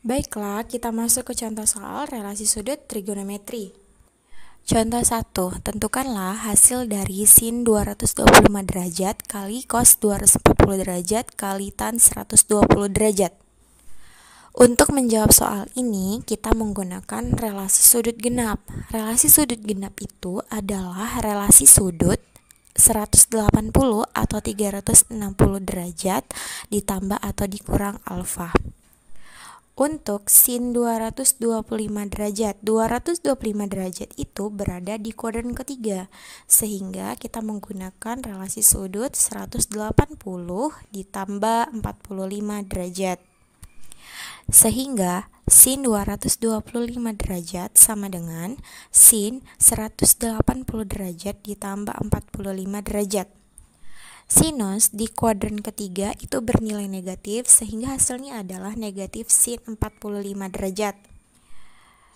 Baiklah, kita masuk ke contoh soal relasi sudut trigonometri. Contoh 1, tentukanlah hasil dari sin 225 derajat kali cos 240 derajat kali tan 120 derajat. Untuk menjawab soal ini, kita menggunakan relasi sudut genap. Relasi sudut genap itu adalah relasi sudut 180 atau 360 derajat ditambah atau dikurang alfa. Untuk sin 225 derajat, 225 derajat itu berada di kuadran ketiga, sehingga kita menggunakan relasi sudut 180 ditambah 45 derajat. Sehingga sin 225 derajat sama dengan sin 180 derajat ditambah 45 derajat. Sinus di kuadran ketiga itu bernilai negatif sehingga hasilnya adalah negatif sin 45 derajat.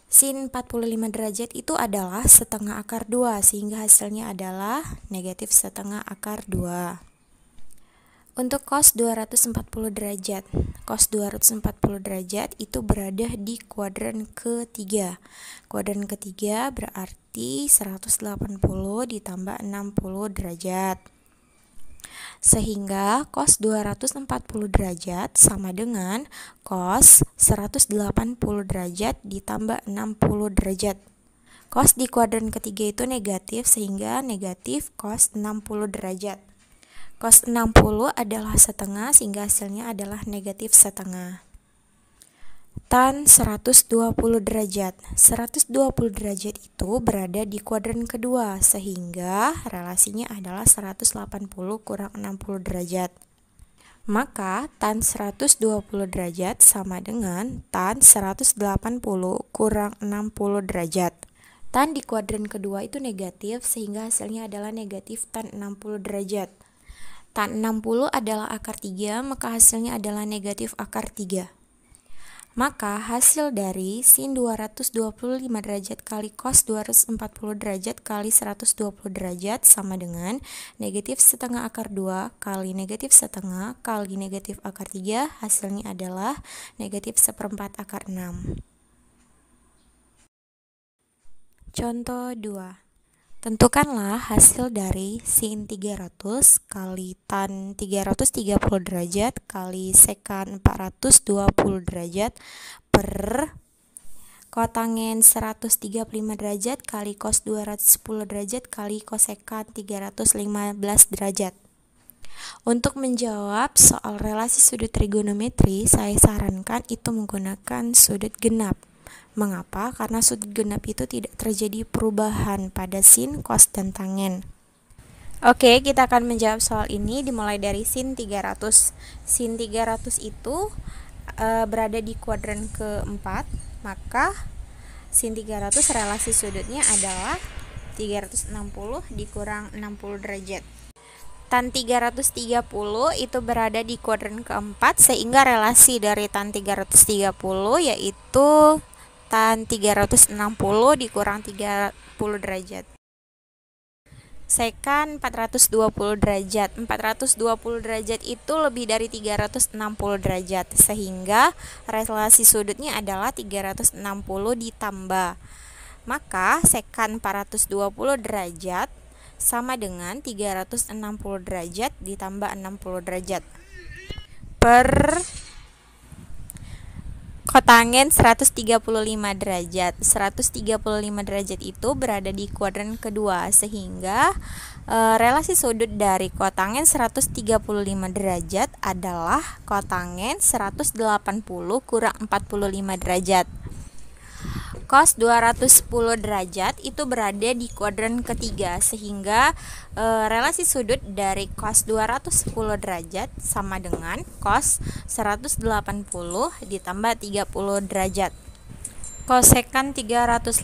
Sin 45 derajat itu adalah setengah akar 2 sehingga hasilnya adalah negatif setengah akar 2. Untuk cos 240 derajat, cos 240 derajat itu berada di kuadran ketiga. Kuadran ketiga berarti 180 ditambah 60 derajat. Sehingga cos 240 derajat sama dengan cos 180 derajat ditambah 60 derajat. Cos di kuadran ketiga itu negatif sehingga negatif cos 60 derajat. Cos 60 adalah setengah sehingga hasilnya adalah negatif setengah. Tan 120 derajat. 120 derajat itu berada di kuadran kedua sehingga relasinya adalah 180 kurang 60 derajat. Maka tan 120 derajat sama dengan tan 180 kurang 60 derajat. Tan di kuadran kedua itu negatif sehingga hasilnya adalah negatif tan 60 derajat. Tan 60 adalah akar 3, maka hasilnya adalah negatif akar 3. Maka hasil dari sin 225 derajat kali cos 240 derajat kali 120 derajat sama dengan negatif setengah akar 2 kali negatif setengah kali negatif akar 3, hasilnya adalah negatif seperempat akar 6. Contoh 2. Tentukanlah hasil dari sin 300 kali tan 330 derajat kali sekan 420 derajat per kotangen 135 derajat kali cos 210 derajat kali kosekan 315 derajat. Untuk menjawab soal relasi sudut trigonometri, saya sarankan itu menggunakan sudut genap. Mengapa? Karena sudut genap itu tidak terjadi perubahan pada sin, cos, dan tangen. Oke, kita akan menjawab soal ini dimulai dari sin 300. Sin 300 itu berada di kuadran keempat, maka sin 300 relasi sudutnya adalah 360 dikurang 60 derajat. Tan 330 itu berada di kuadran keempat sehingga relasi dari tan 330 yaitu tan 360 dikurang 30 derajat. Sekan 420 derajat. 420 derajat itu lebih dari 360 derajat sehingga relasi sudutnya adalah 360 ditambah. Maka sekan 420 derajat sama dengan 360 derajat ditambah 60 derajat per kotangen 135 derajat. 135 derajat itu berada di kuadran kedua sehingga relasi sudut dari kotangen 135 derajat adalah kotangen 180 kurang 45 derajat. Cos 210 derajat itu berada di kuadran ketiga sehingga relasi sudut dari cos 210 derajat sama dengan cos 180 ditambah 30 derajat. Kosekan 315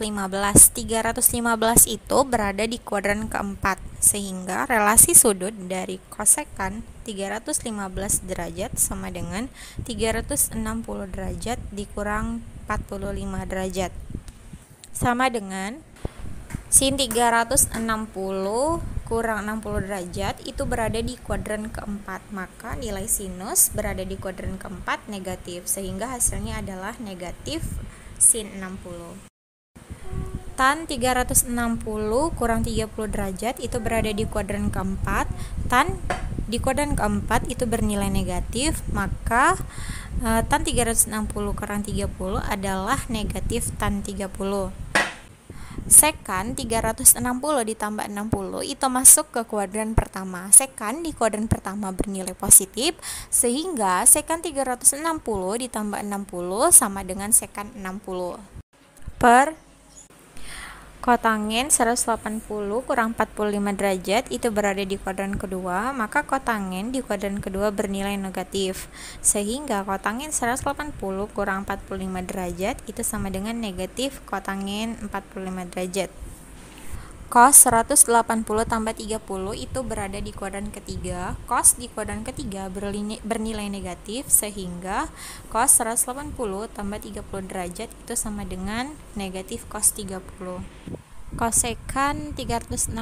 itu berada di kuadran keempat sehingga relasi sudut dari kosekan 315 derajat sama dengan 360 derajat dikurang 45 derajat sama dengan sin 360 kurang 60 derajat itu berada di kuadran keempat, maka nilai sinus berada di kuadran keempat negatif, sehingga hasilnya adalah negatif sin 60. Tan 360 kurang 30 derajat itu berada di kuadran keempat. Tan di kuadran keempat itu bernilai negatif, maka tan 360 kurang 30 adalah negatif tan 30. Sekan 360 ditambah 60 itu masuk ke kuadran pertama. Sekan di kuadran pertama bernilai positif, sehingga sekan 360 ditambah 60 sama dengan sekan 60. Per kotangen 180 kurang 45 derajat itu berada di kuadran kedua, maka kotangen di kuadran kedua bernilai negatif, sehingga kotangen 180 kurang 45 derajat itu sama dengan negatif kotangen 45 derajat. Cos 180 tambah 30 itu berada di kuadran ketiga. Cos di kuadran ketiga bernilai negatif, sehingga cos 180 tambah 30 derajat itu sama dengan negatif cos 30. Kosekan 360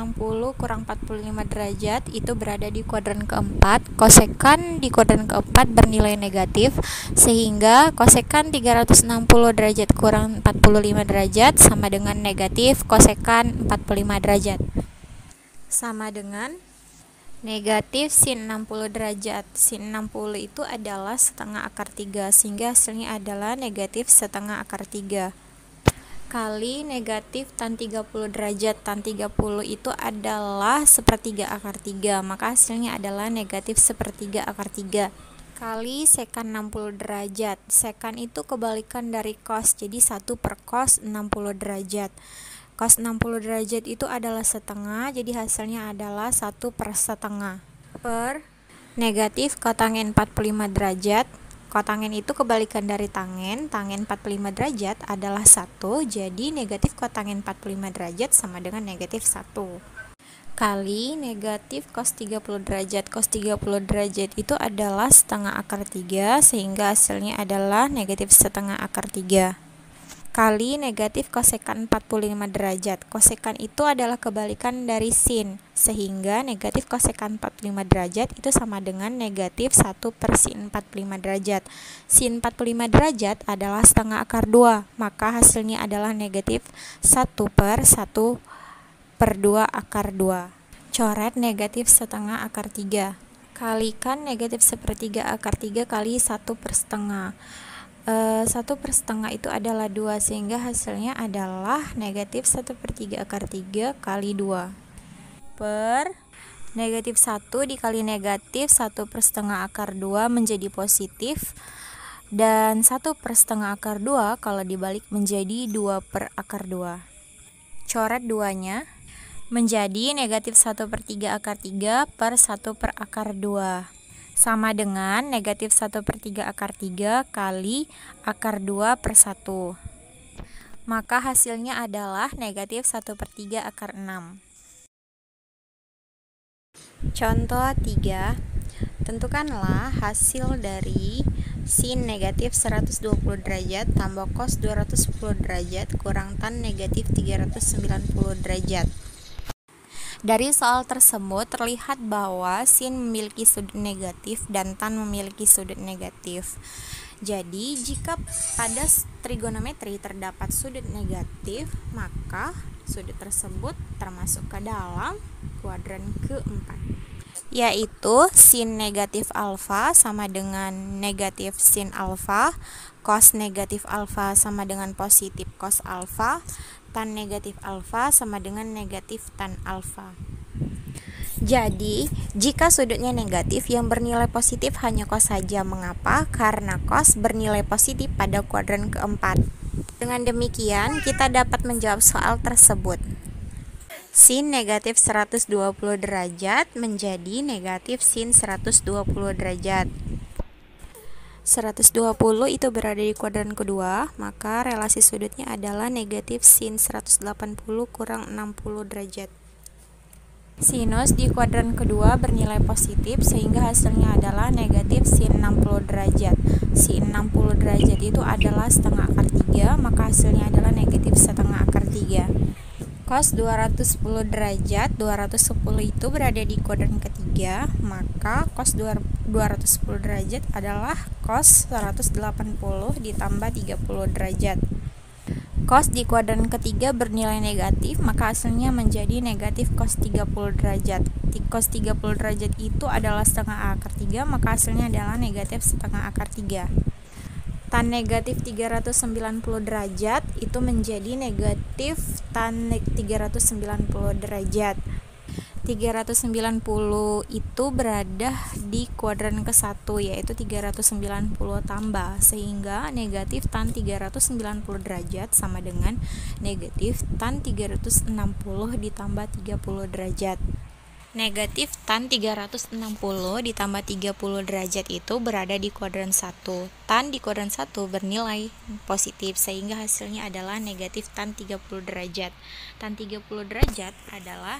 kurang 45 derajat itu berada di kuadran keempat. Kosekan di kuadran keempat bernilai negatif, sehingga kosekan 360 derajat kurang 45 derajat sama dengan negatif kosekan 45 derajat, sama dengan negatif sin 60 derajat. Sin 60 itu adalah setengah akar 3, sehingga hasilnya adalah negatif setengah akar 3 kali negatif tan 30 derajat. Tan 30 itu adalah sepertiga akar 3, maka hasilnya adalah negatif sepertiga akar 3 kali sekan 60 derajat. Sekan itu kebalikan dari cos, jadi 1 per cos 60 derajat. Cos 60 derajat itu adalah setengah, jadi hasilnya adalah 1 per setengah per negatif kotangen 45 derajat. Kotangen itu kebalikan dari tangen. Tangen 45 derajat adalah 1, jadi negatif kotangen 45 derajat sama dengan negatif 1 kali negatif cos 30 derajat. Cos 30 derajat itu adalah setengah akar 3, sehingga hasilnya adalah negatif setengah akar 3 kali negatif kosekan 45 derajat. Kosekan itu adalah kebalikan dari sin, sehingga negatif kosekan 45 derajat itu sama dengan negatif 1 per sin 45 derajat. Sin 45 derajat adalah setengah akar 2, maka hasilnya adalah negatif 1 per 1 per 2 akar 2. Coret negatif setengah akar 3. Kalikan negatif sepertiga akar 3 kali 1 per setengah. 1 per setengah itu adalah 2, sehingga hasilnya adalah negatif 1 per 3 akar 3 kali 2 per negatif 1 dikali negatif 1 per setengah akar 2 menjadi positif, dan 1 per setengah akar 2 kalau dibalik menjadi 2 per akar 2. Coret 2-nya menjadi negatif 1 per 3 akar 3 per 1 per akar 2 sama dengan negatif 1 per 3 akar 3 kali akar 2 per 1. Maka hasilnya adalah negatif 1 per 3 akar 6. Contoh 3. Tentukanlah hasil dari sin negatif 120 derajat tambah cos 210 derajat kurang tan negatif 390 derajat. Dari soal tersebut terlihat bahwa sin memiliki sudut negatif dan tan memiliki sudut negatif. Jadi, jika pada trigonometri terdapat sudut negatif, maka sudut tersebut termasuk ke dalam kuadran keempat, yaitu sin negatif alfa sama dengan negatif sin alfa, cos negatif alfa sama dengan positif cos alfa, tan negatif alfa sama dengan negatif tan alfa. Jadi, jika sudutnya negatif, yang bernilai positif hanya cos saja. Mengapa? Karena cos bernilai positif pada kuadran keempat. Dengan demikian, kita dapat menjawab soal tersebut. Sin negatif 120 derajat menjadi negatif sin 120 derajat. 120 itu berada di kuadran kedua, maka relasi sudutnya adalah negatif sin 180 kurang 60 derajat. Sinus di kuadran kedua bernilai positif, sehingga hasilnya adalah negatif sin 60 derajat. Sin 60 derajat itu adalah setengah akar 3, maka hasilnya adalah negatif setengah akar 3. Cos 210 derajat, 210 itu berada di kuadran ketiga, maka cos 210 derajat adalah cos 180 ditambah 30 derajat. Cos di kuadran ketiga bernilai negatif, maka hasilnya menjadi negatif cos 30 derajat. Cos 30 derajat itu adalah setengah akar 3, maka hasilnya adalah negatif setengah akar 3. Tan negatif 390 derajat itu menjadi negatif tan 390 derajat. 390 itu berada di kuadran ke-1, yaitu 390 tambah, sehingga negatif tan 390 derajat sama dengan negatif tan 360 ditambah 30 derajat. Negatif tan 360 ditambah 30 derajat itu berada di kuadran 1. Tan di kuadran 1 bernilai positif, sehingga hasilnya adalah negatif tan 30 derajat. Tan 30 derajat adalah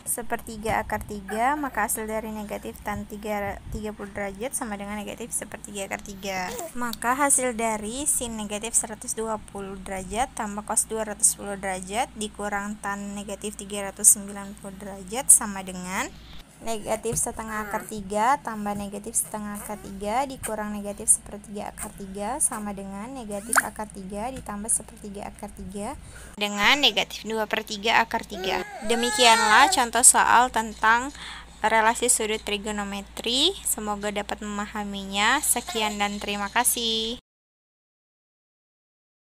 sepertiga akar 3, maka hasil dari negatif tan 30 derajat sama dengan negatif sepertiga akar 3. Maka hasil dari sin negatif 120 derajat tambah cos 210 derajat dikurang tan negatif 390 derajat sama dengan negatif setengah akar 3 tambah negatif setengah akar 3 dikurang negatif sepertiga akar 3 sama dengan negatif akar 3 ditambah sepertiga akar 3 dengan negatif 2/3 akar 3. Demikianlah contoh soal tentang relasi sudut trigonometri. Semoga dapat memahaminya. Sekian dan terima kasih.